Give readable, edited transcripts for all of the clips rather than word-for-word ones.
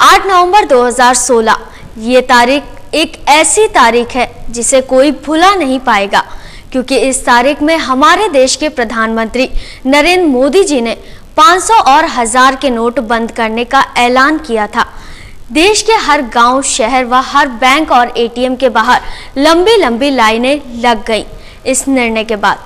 8 नवंबर 2016 ये तारीख एक ऐसी तारीख है जिसे कोई भुला नहीं पाएगा, क्योंकि इस तारीख में हमारे देश के प्रधानमंत्री नरेंद्र मोदी जी ने 500 और 1000 के नोट बंद करने का ऐलान किया था। देश के हर गांव, शहर व हर बैंक और एटीएम के बाहर लंबी लंबी लाइनें लग गईं। इस निर्णय के बाद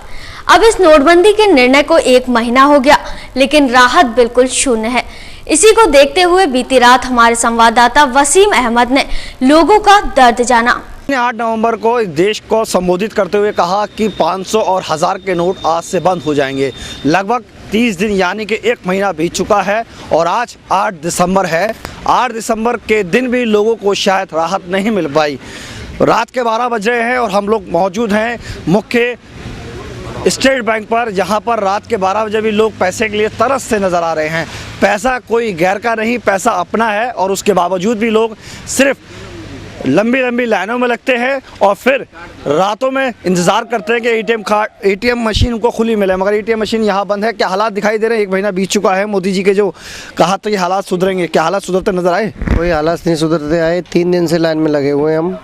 अब इस नोटबंदी के निर्णय को 1 महीना हो गया, लेकिन राहत बिल्कुल शून्य है। इसी को देखते हुए बीती रात हमारे संवाददाता वसीम अहमद ने लोगों का दर्द जाना। 8 नवंबर को देश को संबोधित करते हुए कहा कि 500 और 1000 के नोट आज से बंद हो जाएंगे। लगभग 30 दिन यानी कि 1 महीना बीत चुका है और आज 8 दिसंबर है। 8 दिसंबर के दिन भी लोगों को शायद राहत नहीं मिल पाई। रात के 12 बज रहे हैं और हम लोग मौजूद हैं मुख्य स्टेट बैंक पर, जहां पर रात के 12 बजे भी लोग पैसे के लिए तरसते नज़र आ रहे हैं। पैसा कोई गैर का नहीं, पैसा अपना है और उसके बावजूद भी लोग सिर्फ लंबी लंबी लाइनों में लगते हैं और फिर रातों में इंतज़ार करते हैं कि एटीएम मशीन उनको खुली मिले, मगर एटीएम मशीन यहाँ बंद है। क्या हालात दिखाई दे रहे हैं? 1 महीना बीत चुका है, मोदी जी के जो कहा था कि हालात सुधरेंगे, क्या हालात सुधरते नजर आए? कोई हालात नहीं सुधरते आए। 3 दिन से लाइन में लगे हुए हैं हम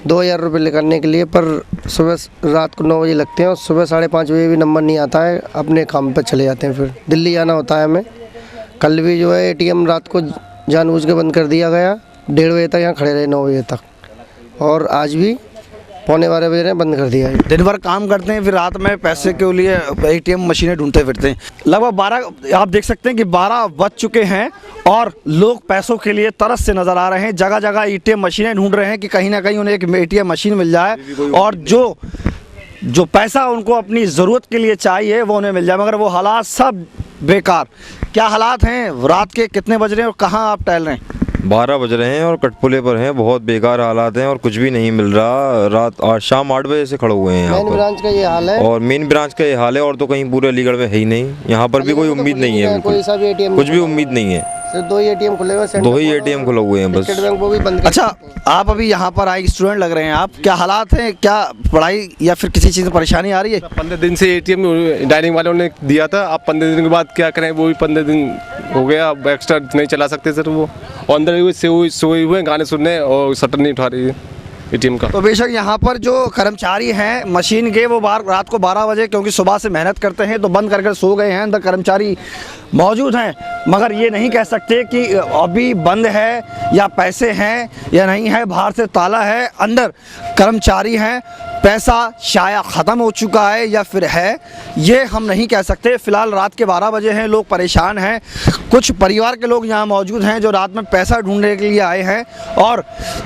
2000 रुपये निकालने के लिए, पर सुबह रात को 9 बजे लगते हैं और सुबह 5:30 बजे भी नंबर नहीं आता है, अपने काम पर चले जाते हैं। फिर दिल्ली जाना होता है हमें। कल भी जो है एटीएम रात को जानबूझ के बंद कर दिया गया, 1:30 बजे तक यहाँ खड़े रहे 9 बजे तक, और आज भी 11:15 बजे बंद कर दिया है। दिन भर काम करते हैं, फिर रात में पैसे के लिए एटीएम मशीनें ढूंढते फिरते हैं। लगभग 12 आप देख सकते हैं कि 12 बज चुके हैं और लोग पैसों के लिए तरस से नज़र आ रहे हैं। जगह जगह एटीएम मशीनें ढूंढ रहे हैं कि कहीं ना कहीं उन्हें एक एटीएम मशीन मिल जाए और जो पैसा उनको अपनी ज़रूरत के लिए चाहिए वो उन्हें मिल जाए, मगर वो हालात सब बेकार। क्या हालात हैं? रात के कितने बज रहे हैं और कहाँ आप टहल रहे हैं? 12 बज रहे हैं और कटपुले पर हैं। बहुत बेकार हालात हैं और कुछ भी नहीं मिल रहा। रात और शाम 8 बजे से खड़े हुए हैं यहाँ मेन पर। ब्रांच का ये हाल है और मेन ब्रांच का ये हाल है, और तो कहीं पूरे अलीगढ़ में है ही नहीं। यहाँ पर भी कोई उम्मीद नहीं है, बिल्कुल कुछ भी उम्मीद नहीं है। सिर्फ 2 ही एटीएम खुले हुए हैं, 2 ही एटीएम खुले हुए हैं बस। स्टेट बैंक वो भी बंद। अच्छा, आप अभी यहाँ पर आए स्टूडेंट लग रहे हैं आप, क्या हालात हैं? क्या पढ़ाई या फिर किसी चीज़ में परेशानी आ रही है? 15 दिन से एटीएम डायनिंग वालों ने दिया था, अब 15 दिन के बाद क्या करें? वो भी 15 दिन हो गया, अब एक्स्ट्रा नहीं चला सकते सर। वो और अंदर सोए हुए गाने सुनने और शटर नहीं उठा रही है एटीएम का। तो बेशक यहाँ पर जो कर्मचारी हैं मशीन के, वो रात को 12 बजे क्योंकि सुबह से मेहनत करते हैं तो बंद करके सो गए हैं। अंदर कर्मचारी मौजूद हैं, मगर ये नहीं कह सकते कि अभी बंद है या पैसे हैं या नहीं है। बाहर से ताला है, अंदर कर्मचारी हैं। पैसा शायद ख़त्म हो चुका है या फिर है, ये हम नहीं कह सकते। फ़िलहाल रात के 12 बजे हैं, लोग परेशान हैं। कुछ परिवार के लोग यहाँ मौजूद हैं जो रात में पैसा ढूंढने के लिए आए हैं और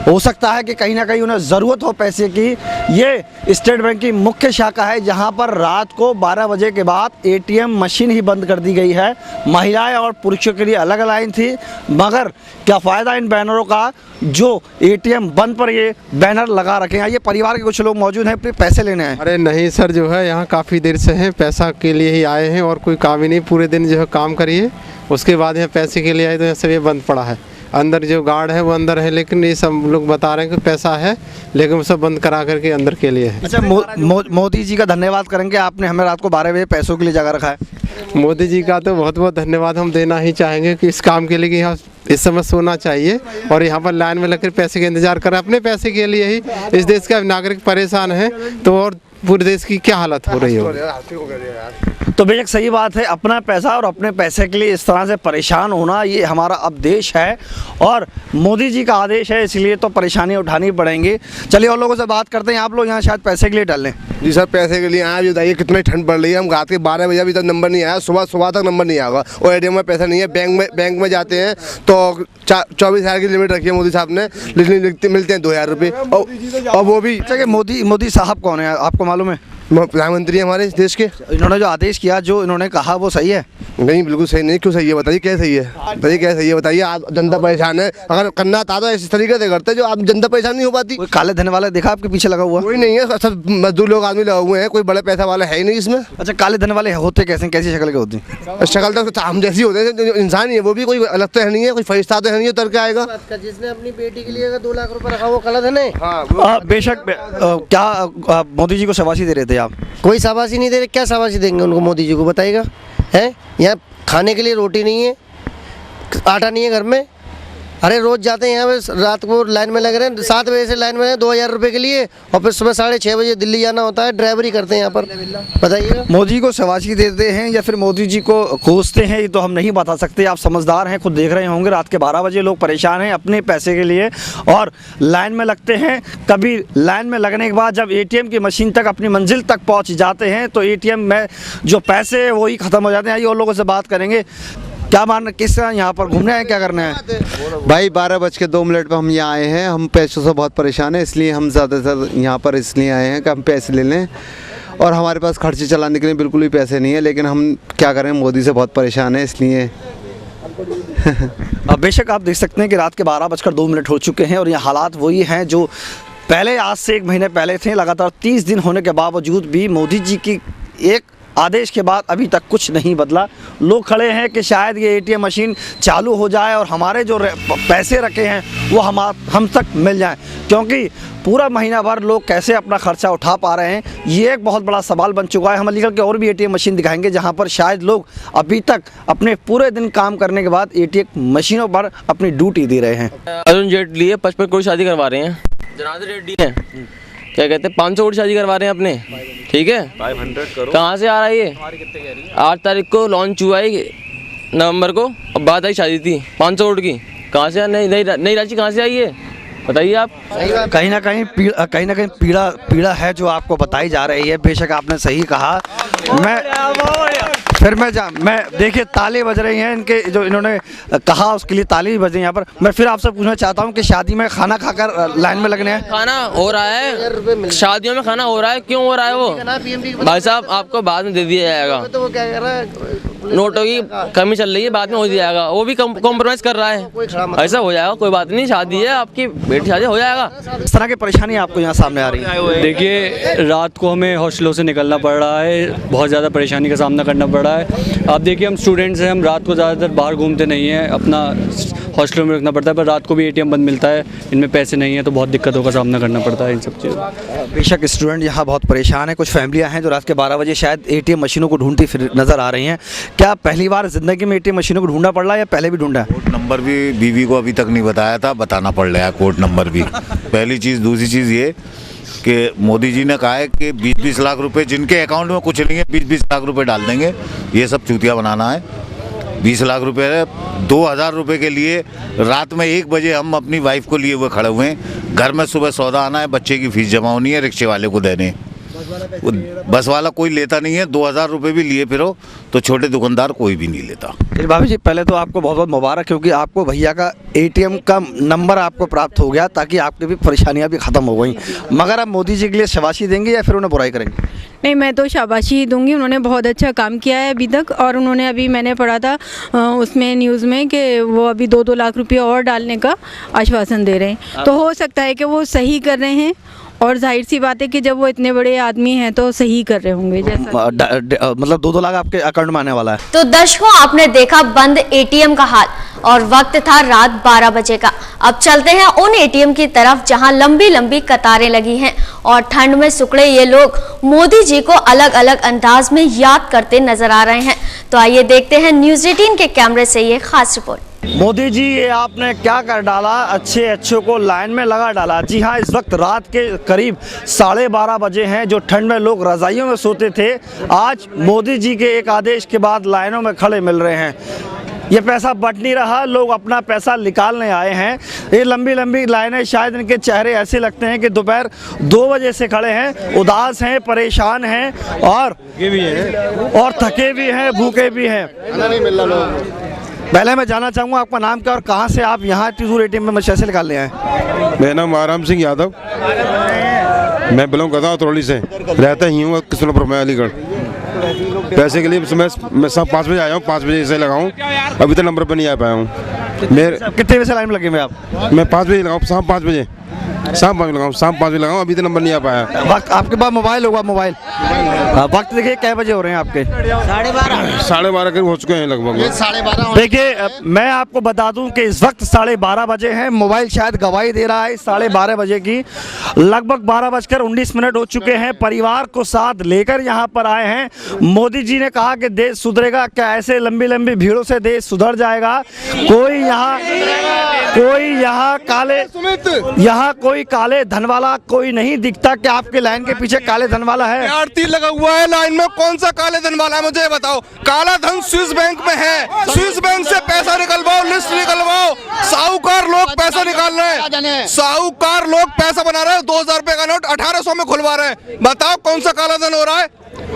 हो सकता है कि कहीं ना कहीं उन्हें ज़रूरत हो पैसे की। ये स्टेट बैंक की मुख्य शाखा है जहाँ पर रात को 12 बजे के बाद एटीएम मशीन ही बंद कर दी गई है। महिलाएं और पुरुषों के लिए अलग लाइन थी, मगर क्या फ़ायदा इन बैनरों का जो एटीएम बंद पर ये बैनर लगा रखे हैं। ये परिवार के कुछ लोग मौजूद हैं, अपने पैसे लेने आए। अरे नहीं सर, जो है यहाँ काफ़ी देर से हैं, पैसा के लिए ही आए हैं और कोई काम ही नहीं। पूरे दिन जो है काम करिए, उसके बाद यहाँ पैसे के लिए आए तो यहाँ सब ये बंद पड़ा है। अंदर जो गार्ड है वो अंदर है, लेकिन ये सब लोग बता रहे हैं कि पैसा है, लेकिन वो सब बंद करा करके अंदर के लिए है। अच्छा, मोदी जी का धन्यवाद करेंगे, आपने हमें रात को 12 बजे पैसों के लिए जगह रखा है। मोदी जी का तो बहुत बहुत धन्यवाद हम देना ही चाहेंगे कि इस काम के लिए कि यहाँ इस समय सोना चाहिए और यहाँ पर लाइन में लगकर पैसे का इंतजार कर रहे हैं। अपने पैसे के लिए ही इस देश का नागरिक परेशान है, तो और पूरे देश की क्या हालत हो रही हो। तो बेशक सही बात है, अपना पैसा और अपने पैसे के लिए इस तरह से परेशान होना, ये हमारा अब देश है और मोदी जी का आदेश है, इसलिए तो परेशानियां उठानी पड़ेंगी। चलिए और लोगों से बात करते हैं। आप लोग यहाँ शायद पैसे के लिए डल लें। जी सर, पैसे के लिए आए। अभी बताइए कितनी ठंड पड़ रही है। हम रात के 12 बजे अभी तक नंबर नहीं आया, सुबह तक नंबर नहीं आएगा और एटीएम में पैसा नहीं है। बैंक में जाते हैं तो 24,000 की लिमिट रखी है मोदी साहब ने, लेकिन मिलते हैं 2000 रुपये और वो भी। अच्छा, मोदी साहब कौन है, आपको मालूम है? प्रधानमंत्री हमारे देश के। इन्होंने जो आदेश किया, जो इन्होंने कहा, वो सही है? नहीं, बिल्कुल सही नहीं। क्यों सही है? बताइए क्या सही है, बताइए क्या सही है, बताइए। आप जनता परेशान है, अगर करना था तो इस तरीके से करते जो आप जनता परेशान नहीं हो पाती। कोई काले धन वाला देखा आपके पीछे लगा हुआ? कोई नहीं है, सब मजदूर लोग आदमी लगे हुए हैं, कोई बड़े पैसा वाला है ही नहीं इसमें। अच्छा, काले धन वाले होते कैसे, कैसी शक्ल के होते हैं? शक्ल तो हम जैसी होते हैं, इंसान ही है वो भी, कोई अलग तो है नहीं है, कोई फरिश्ता तो है नहीं उतर के आएगा। जिसने अपनी बेटी के लिए 2 लाख रुपए रखा वो काला धन है। बेशक। क्या मोदी जी को शाबाशी दे रहे थे आप? कोई शाबाशी नहीं दे रहे। क्या शाबाशी देंगे उनको? मोदी जी को बताइएगा। है यहाँ खाने के लिए रोटी नहीं है, आटा नहीं है घर में, अरे रोज जाते हैं यहाँ पे, रात को लाइन में लग रहे हैं, 7 बजे से लाइन में हैं 2000 रुपये के लिए, और फिर सुबह 6:30 बजे दिल्ली जाना होता है, ड्राइवरी करते हैं यहाँ पर। बताइएगा, मोदी को शाबाशी देते हैं या फिर मोदी जी को कोसते हैं, ये तो हम नहीं बता सकते। आप समझदार हैं, खुद देख रहे होंगे रात के 12 बजे लोग परेशान हैं अपने पैसे के लिए और लाइन में लगते हैं। कभी लाइन में लगने के बाद जब एटीएम की मशीन तक अपनी मंजिल तक पहुँच जाते हैं तो एटीएम में जो पैसे हैं वही ख़त्म हो जाते हैं। आइए और लोगों से बात करेंगे, क्या मान किस यहाँ पर घूमने हैं, क्या करना है? भाई 12:02 पर हम यहाँ आए हैं, हम पैसों से बहुत परेशान हैं, इसलिए हम ज़्यादातर यहाँ पर इसलिए आए हैं कि हम पैसे ले लें, और हमारे पास खर्चे चलाने के लिए बिल्कुल भी पैसे नहीं है, लेकिन हम क्या करें, मोदी से बहुत परेशान हैं इसलिए। अब बेशक आप देख सकते हैं कि रात के 12:02 हो चुके हैं और ये हालात वही हैं जो पहले आज से 1 महीने पहले थे। लगातार 30 दिन होने के बावजूद भी मोदी जी की एक आदेश के बाद अभी तक कुछ नहीं बदला। लोग खड़े हैं कि शायद ये एटीएम मशीन चालू हो जाए और हमारे जो पैसे रखे हैं वो हम तक मिल जाएं, क्योंकि पूरा महीना भर लोग कैसे अपना खर्चा उठा पा रहे हैं ये एक बहुत बड़ा सवाल बन चुका है। हम अलीगढ़ के और भी एटीएम मशीन दिखाएंगे जहां पर शायद लोग अभी तक अपने पूरे दिन काम करने के बाद एटीएम मशीनों पर अपनी ड्यूटी दे रहे हैं। अरुण जेटली है, 55 करोड़ शादी करवा रहे हैं। जनार्दन रेड्डी है, क्या कहते हैं, 500 करोड़ शादी करवा रहे हैं अपने, ठीक है। 500 करोड़ कहाँ से आ रहा है ये? 8 तारीख को लॉन्च हुआ है नवंबर को, अब बात आई शादी थी 500 करोड़ की, कहाँ से नई राशि कहाँ से आई है बताइए आप? कहीं ना कहीं पीड़ा है जो आपको बताई जा रही है। बेशक आपने सही कहा। मैं देखिए ताली बज रही हैं इनके, जो इन्होंने कहा उसके लिए ताली भी बज रही है यहाँ पर। मैं फिर आपसे पूछना चाहता हूँ कि शादी में खाना खाकर लाइन में लगने हैं? खाना हो रहा है, शादियों में खाना हो रहा है, क्यों हो रहा है वो भाई साहब? आपको बाद में दे दिया जाएगा, तो वो क्या कह रहा है, नोटों की कमी चल रही है, बाद में हो जाएगा, वो भी कॉम्प्रोमाइज कर रहा है, ऐसा हो जाएगा, कोई बात नहीं, शादी है आपकी बेटी, शादी हो जाएगा। इस तरह की परेशानी आपको यहाँ सामने आ रही है? देखिए रात को हमें हॉस्टलों से निकलना पड़ रहा है, बहुत ज़्यादा परेशानी का सामना करना पड़ रहा है। आप देखिए हम स्टूडेंट्स हैं, हम रात को ज़्यादातर बाहर घूमते नहीं हैं, अपना हॉस्टलों में रखना पड़ता है, पर रात को भी एटीएम बंद मिलता है, इनमें पैसे नहीं है तो बहुत दिक्कतों का सामना करना पड़ता है इन सब चीज़ों। बेशक स्टूडेंट यहाँ बहुत परेशान है। कुछ फैमिलियाँ हैं जो रात के 12 बजे शायद एटीएम मशीनों को ढूंढती फिर नज़र आ रही हैं। क्या पहली बार ज़िंदगी में एटीएम मशीनों को ढूंढना पड़ रहा है या पहले भी ढूंढा है? कोड नंबर भी बीवी को अभी तक नहीं बताया था, बताना पड़ रहा है कोड नंबर भी। पहली चीज़। दूसरी चीज़ ये कि मोदी जी ने कहा है कि 20-20 लाख रुपए जिनके अकाउंट में कुछ नहीं है 20-20 लाख रुपए डाल देंगे, ये सब चूतिया बनाना है। 20 लाख रुपए है, 2000 रुपए के लिए रात में 1 बजे हम अपनी वाइफ को लिए हुए खड़े हुए हैं। घर में सुबह सौदा आना है, बच्चे की फीस जमा होनी है, रिक्शे वाले को देने, बस वाला कोई लेता नहीं है। 2000 रुपये भी लिए फिरो तो छोटे दुकानदार कोई भी नहीं लेता। भाभी जी पहले तो आपको बहुत बहुत मुबारक, क्योंकि आपको भैया का एटीएम का नंबर आपको प्राप्त हो गया, ताकि आपकी भी परेशानियां भी ख़त्म हो गई। मगर आप मोदी जी के लिए शाबाशी देंगे या फिर उन्हें बुराई करेंगे? नहीं, मैं तो शाबाशी ही दूंगी, उन्होंने बहुत अच्छा काम किया है अभी तक, और उन्होंने अभी मैंने पढ़ा था उसमें न्यूज़ में कि वो अभी 2-2 लाख रुपये और डालने का आश्वासन दे रहे हैं, तो हो सकता है कि वो सही कर रहे हैं, और जाहिर सी बात है कि जब वो इतने बड़े आदमी हैं तो सही कर रहे होंगे। जैसा मतलब 2-2 लाख आपके अकाउंट में आने वाला है। तो दर्शकों आपने देखा बंद एटीएम का हाल, और वक्त था रात 12 बजे का। अब चलते हैं उन एटीएम की तरफ जहां लंबी लंबी कतारें लगी हैं और ठंड में सुखड़े ये लोग मोदी जी को अलग अलग अंदाज में याद करते नजर आ रहे हैं। तो आइए देखते हैं न्यूज़ 18 के कैमरे से ये खास रिपोर्ट। मोदी जी ये आपने क्या कर डाला, अच्छे को लाइन में लगा डाला। जी हाँ, इस वक्त रात के करीब 12:30 बजे हैं। जो ठंड में लोग रजाइयों में सोते थे, आज मोदी जी के एक आदेश के बाद लाइनों में खड़े मिल रहे हैं। ये पैसा बट नहीं रहा, लोग अपना पैसा निकालने आए हैं। ये लंबी लंबी लाइनें, शायद इनके चेहरे ऐसे लगते हैं कि दोपहर 2 बजे से खड़े हैं, उदास हैं, परेशान हैं और थके भी हैं, भूखे भी हैं। पहले मैं जानना चाहूँगा आपका नाम क्या और कहाँ से आप यहाँ तिजूर एटीएम में पैसे निकालने आए? मेरा नाम आराम सिंह यादव, मैं बिलोंग करता हूँ अतरौली से, रहता ही हूँ किस्मतपुर में, अलीगढ़। पैसे के लिए मैं शाम 5 बजे आया हूँ, 5 बजे से लगाऊँ, अभी तक नंबर पर नहीं आ पाया हूँ। मेरे कितने बजे से लाइन में लगे हुए आप? मैं 5 बजे लगाऊँ, शाम 5 बजे। शाम 5 बजे लगाऊँ, शाम 5 बजे लगाऊँ, अभी तो नंबर नहीं आ पाया। वक्त आपके पास मोबाइल होगा, मोबाइल वक्त देखिए क्या बजे हो रहे हैं आपके? 12:30 करीब हो चुके हैं लगभग। 12:30। देखिए मैं आपको बता दूं कि इस वक्त 12:30 बजे हैं। मोबाइल शायद गवाही दे रहा है 12:30 बजे की। लगभग 12:19 हो चुके हैं। परिवार को साथ लेकर यहाँ पर आए हैं। मोदी जी ने कहा कि देश सुधरेगा, क्या ऐसे लंबी लंबी भीड़ों से देश सुधर जाएगा? कोई यहाँ कोई काले धन वाला कोई नहीं दिखता। क्या आपके लाइन के पीछे काले धन वाला है? आरती लगा हुआ है लाइन में, कौन सा काले धन वाला है मुझे बताओ। काला धन स्विस बैंक में है, स्विस बैंक से पैसा निकलवाओ, लिस्ट निकलवाओ। साहूकार लोग पैसा निकाल रहे हैं, साहूकार लोग पैसा बना रहे हैं। 2000 रुपए का नोट 1800 में खुलवा रहे हैं। बताओ कौन सा काला धन हो रहा है?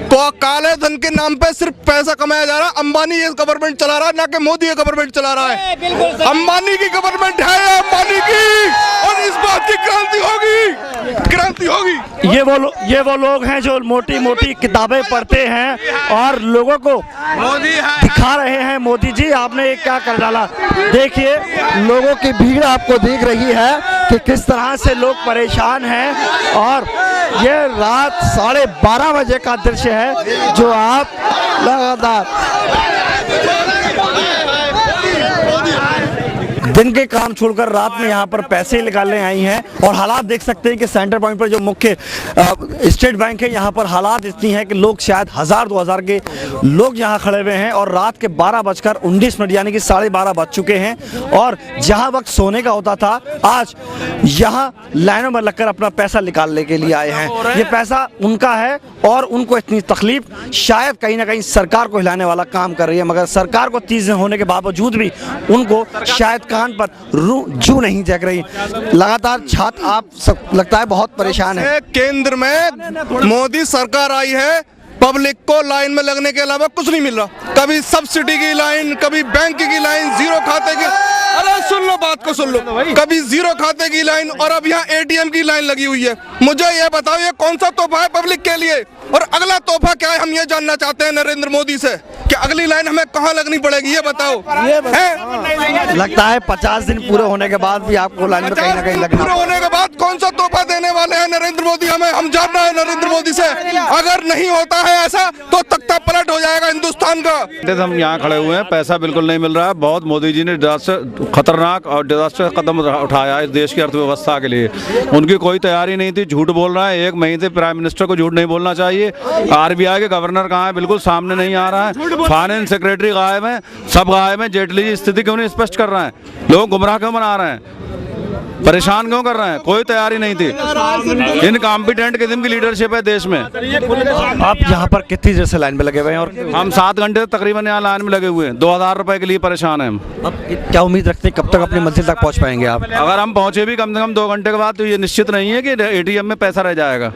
तो काले धन के नाम पे सिर्फ पैसा कमाया जा रहा है। अंबानी ये गवर्नमेंट चला रहा है, ना कि मोदी ये गवर्नमेंट चला रहा है। अंबानी की गवर्नमेंट है, अंबानी की, और इस बात की क्रांति होगी, क्रांति होगी। ये वो लोग हैं जो मोटी मोटी किताबें पढ़ते हैं और लोगों को दिखा रहे हैं। मोदी जी आपने ये क्या कर डाला? देखिए लोगों की भीड़ आपको दिख रही है कि किस तरह से लोग परेशान हैं। और ये रात 12:30 बजे का दृश्य है जो आप लगातार दिन के काम छोड़कर रात में यहाँ पर पैसे निकालने आई हैं। और हालात देख सकते हैं कि सेंटर पॉइंट पर जो मुख्य स्टेट बैंक है, यहाँ पर हालात इतनी है कि लोग शायद 1000-2000 के लोग यहाँ खड़े हुए हैं। और रात के 12:19 यानी कि 12:30 बज चुके हैं। और जहाँ वक्त सोने का होता था, आज यहाँ लाइनों में लगकर अपना पैसा निकालने के लिए आए हैं। ये पैसा उनका है और उनको इतनी तकलीफ शायद कहीं ना कहीं सरकार को हिलाने वाला काम कर रही है। मगर सरकार को 30 दिन होने के बावजूद भी उनको शायद कान पर जू नहीं जग रही। लगातार छात्र आप सब लगता है बहुत परेशान है। केंद्र में मोदी सरकार आई है, पब्लिक को लाइन में लगने के अलावा कुछ नहीं मिल रहा। कभी सब्सिडी की लाइन, कभी बैंक की लाइन, जीरो खाते की, अरे सुन लो बात को, सुन लो, कभी जीरो खाते की लाइन, और अब यहाँ एटीएम की लाइन लगी हुई है। मुझे ये बताओ ये कौन सा तोहफा है पब्लिक के लिए? और अगला तोहफा क्या है, हम ये जानना चाहते हैं नरेंद्र मोदी से कि अगली लाइन हमें कहाँ लगनी पड़ेगी, ये बताओ। लगता है 50 दिन पूरे होने के बाद भी आपको लाइन में कहीं ना कहीं लगना। पूरे होने के बाद कौन सा तोहफा देने वाले हैं नरेंद्र मोदी हमें? हम जानना है नरेंद्र मोदी से। अगर नहीं होता है ऐसा तो तख्ता पलट हो जाएगा हिंदुस्तान का। हम यहाँ खड़े हुए हैं, पैसा बिल्कुल नहीं मिल रहा है। बहुत मोदी जी ने खतरनाक और डिजास्टर कदम उठाया इस देश की अर्थव्यवस्था के लिए। उनकी कोई तैयारी नहीं थी, झूठ बोल रहा है। 1 महीने से प्राइम मिनिस्टर को झूठ नहीं बोलना चाहिए। आरबीआई के गवर्नर कहाँ है? बिल्कुल सामने नहीं आ रहा है। फाइनेंस सेक्रेटरी गायब है, सब गायब है। जेटली जी स्थिति क्यों नहीं स्पष्ट कर रहे हैं? लोग गुमराह क्यों बना रहे हैं? परेशान क्यों कर रहे हैं? कोई तैयारी नहीं थी। इनकॉम्पिटेंट किस्म की लीडरशिप है देश में। आप यहाँ पर कितनी देर से लाइन में लगे हुए हैं? और हम 7 घंटे तकरीबन यहाँ लाइन में लगे हुए हैं। 2000 रुपए के लिए परेशान हैं हम। अब क्या उम्मीद रखते हैं कब तक अपनी मंजिल तक पहुँच पाएंगे आप? अगर हम पहुँचे भी कम से कम 2 घंटे के बाद, तो ये निश्चित नहीं है कि एटीएम में पैसा रह जाएगा।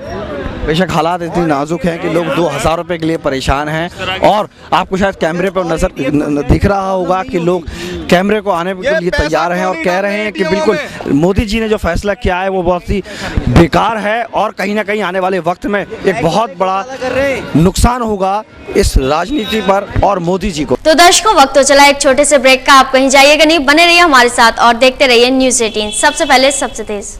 बेशक हालात इतनी नाजुक हैं कि लोग 2000 रुपए के लिए परेशान हैं। और आपको शायद कैमरे पर नजर दिख रहा होगा कि लोग कैमरे को आने के लिए तैयार हैं और कह रहे हैं कि बिल्कुल मोदी जी ने जो फैसला किया है वो बहुत ही बेकार है और कहीं ना कहीं आने वाले वक्त में एक बहुत बड़ा नुकसान होगा इस राजनीति पर और मोदी जी को। तो दर्शकों वक्त तो चला एक छोटे से ब्रेक का। आप कहीं जाइएगा नहीं, बने रहिए हमारे साथ और देखते रहिए न्यूज़ 18, सबसे पहले सबसे तेज।